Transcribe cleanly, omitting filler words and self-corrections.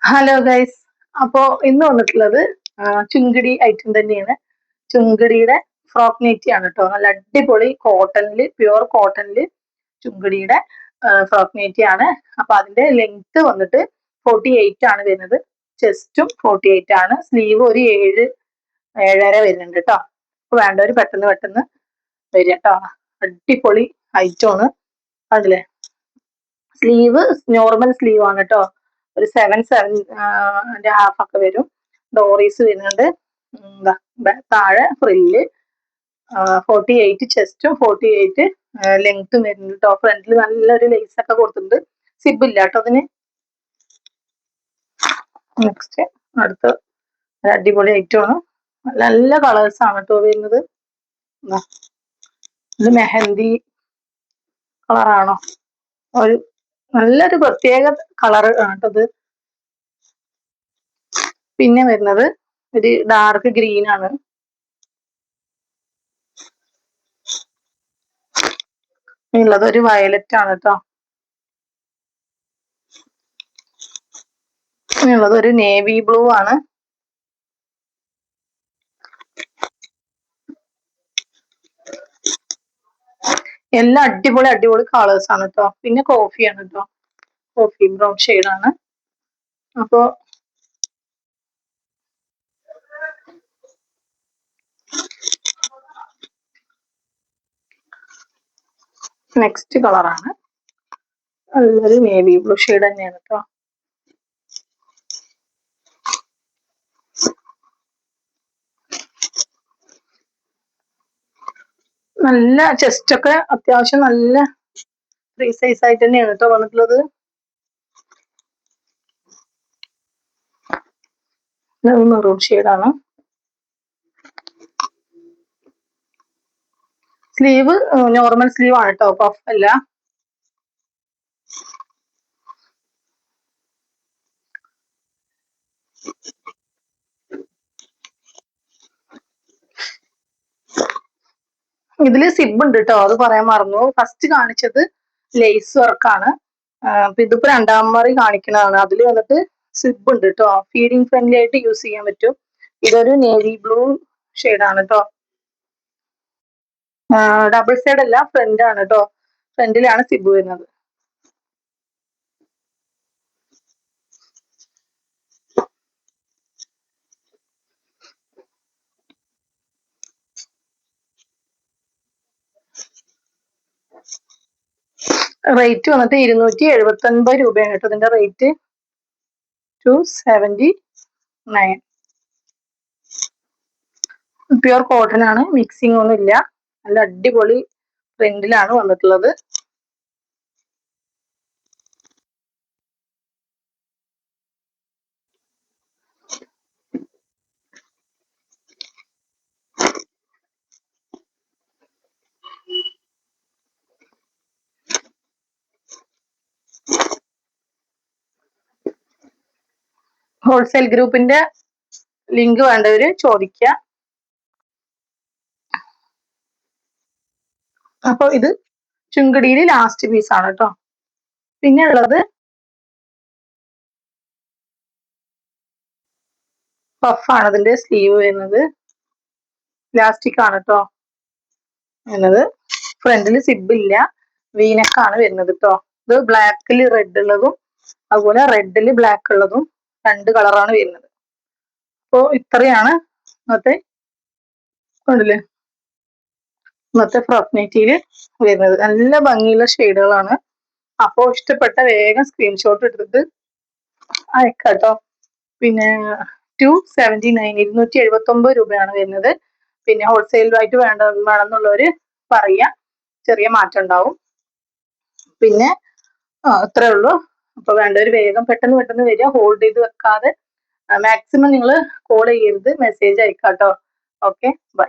Hello guys. അപ്പോൾ ഇന്ന് വന്നിട്ടുള്ളത് ചുങ്കിടി ഐറ്റം തന്നെയാണ്. ചുങ്കിടിയുടെ ഫ്രോക്ക് നൈറ്റി ആണ് കേട്ടോ. നല്ല അടിപൊളി കോട്ടണില്, പ്യുവർ കോട്ടണില് ചുങ്കിടിയുടെ ഫ്രോക്ക് നൈറ്റി ആണ്. അപ്പൊ അതിന്റെ ലെങ്ത് വന്നിട്ട് 48 ആണ് വരുന്നത്. ചെസ്റ്റും 48 ആണ്. സ്ലീവ് ഒരു 7-7.5 വരുന്നുണ്ട് കേട്ടോ. അപ്പൊ വേണ്ടവര് പെട്ടെന്ന് പെട്ടെന്ന് വരിക കേട്ടോ. അടിപൊളി ഐറ്റമാണ്. അതിലെ സ്ലീവ് നോർമൽ സ്ലീവ് ആണ് കേട്ടോ. ഒരു 7.5 ഒക്കെ വരും. ഡോറീസ് വരുന്നുണ്ട്. താഴെ ഫ്രില്ല് 48 ചെസ്റ്റും 48 ലെങ്ത്തും വരുന്നുണ്ട് കേട്ടോ. ഫ്രണ്ടിൽ നല്ലൊരു ലേസ് ഒക്കെ കൊടുത്തിട്ടുണ്ട്. സിബ് ഇല്ല കേട്ടോ അതിന്. നെക്സ്റ്റ് അടുത്ത അടിപൊളി ഐറ്റമാണ്. നല്ല കളേഴ്സ് ആണ് കേട്ടോ വരുന്നത്. ഇത് മെഹന്തി കളറാണോ, ഒരു നല്ലൊരു പ്രത്യേക കളർ ആണ് കേട്ടത്. പിന്നെ വരുന്നത് ഒരു ഡാർക്ക് ഗ്രീൻ ആണ്. ഉള്ളത് ഒരു വയലറ്റ് ആണ് കേട്ടോ. ഉള്ളത് ഒരു നേവി ബ്ലൂ ആണ്. എല്ലാം അടിപൊളി അടിപൊളി കളേഴ്സ് ആണ് കേട്ടോ. പിന്നെ കോഫിയാണ് കേട്ടോ. കോഫി ബ്രൗൺ ഷെയ്ഡാണ്. അപ്പോ നെക്സ്റ്റ് കളറാണ്. നല്ലൊരു നേവി ബ്ലൂ ഷെയ്ഡ് തന്നെയാണ് കേട്ടോ. നല്ല ചെസ്റ്റ് ഒക്കെ അത്യാവശ്യം നല്ല ഫ്രീ സൈസ് ആയിട്ട് തന്നെയാണ് കേട്ടോ വന്നിട്ടുള്ളത്. മെറൂൺ ഷെയ്ഡാണ്. സ്ലീവ് നോർമൽ സ്ലീവ് ആണ് കേട്ടോ, പഫ് അല്ല. ഇതില് സിബ് ഉണ്ട് കേട്ടോ, അത് പറയാൻ മറന്നു. ഫസ്റ്റ് കാണിച്ചത് ലേസ് വർക്കാണ്. ഇതിപ്പോ രണ്ടാം മറി കാണിക്കുന്നതാണ്. അതിൽ വന്നിട്ട് സിബ് ഉണ്ട് കേട്ടോ. ഫീഡിങ് ഫ്രണ്ട്ലി ആയിട്ട് യൂസ് ചെയ്യാൻ പറ്റും. ഇതൊരു നേവി ബ്ലൂ ഷെയ്ഡാണ് കേട്ടോ. ഡബിൾ സൈഡ് അല്ല, ഫ്രണ്ട് ആണ് കേട്ടോ. ഫ്രണ്ടിലാണ് സിബ് വരുന്നത്. റേറ്റ് വന്നിട്ട് 279 രൂപയാണ് കേട്ടോ ഇതിന്റെ റേറ്റ്. 279. പ്യുവർ കോട്ടൺ ആണ്, മിക്സിംഗ് ഒന്നും ഇല്ല. നല്ല അടിപൊളി പ്രിന്റിലാണ് വന്നിട്ടുള്ളത്. ഹോൾസെയിൽ ഗ്രൂപ്പിന്റെ ലിങ്ക് വേണ്ടവര് ചോദിക്കുക. അപ്പൊ ഇത് ചുങ്കടിയിൽ ലാസ്റ്റ് പീസ് ആണ് കേട്ടോ. പിന്നെ ഉള്ളത് പഫാണ്. അതിന്റെ സ്ലീവ് വരുന്നത് ഇലാസ്റ്റിക് ആണ് കേട്ടോ വരുന്നത്. ഫ്രണ്ടിൽ സിബ് ഇല്ല, വീനക്കാണ് വരുന്നത് കേട്ടോ. ഇത് ബ്ലാക്കിൽ റെഡ് ഉള്ളതും അതുപോലെ റെഡില് ബ്ലാക്ക് ഉള്ളതും രണ്ട് കളറാണ് വരുന്നത്. അപ്പോൾ ഇത്രയാണ് ഇന്നത്തെ കണ്ടില്ലേ, ഇന്നത്തെ ഫ്രോക്ക് നൈറ്റിയിൽ വരുന്നത്. നല്ല ഭംഗിയുള്ള ഷെയ്ഡുകളാണ്. അപ്പോൾ ഇഷ്ടപ്പെട്ട വേഗം സ്ക്രീൻഷോട്ട് എടുത്തിട്ട് അയക്കാട്ടോ. പിന്നെ 279, 279 രൂപയാണ് വരുന്നത്. പിന്നെ ഹോൾസെയിലായിട്ട് വേണമെന്നുള്ളവര് പറയാ, ചെറിയ മാറ്റം ഉണ്ടാവും. പിന്നെ അത്രേ ഉള്ളൂ. അപ്പൊ വേണ്ടവര് വേഗം പെട്ടെന്ന് പെട്ടെന്ന് വരിക, ഹോൾഡ് ചെയ്ത് വെക്കാതെ. മാക്സിമം നിങ്ങൾ കോൾ ചെയ്യരുത്, മെസ്സേജ് അയക്കാട്ടോ. Okay, by.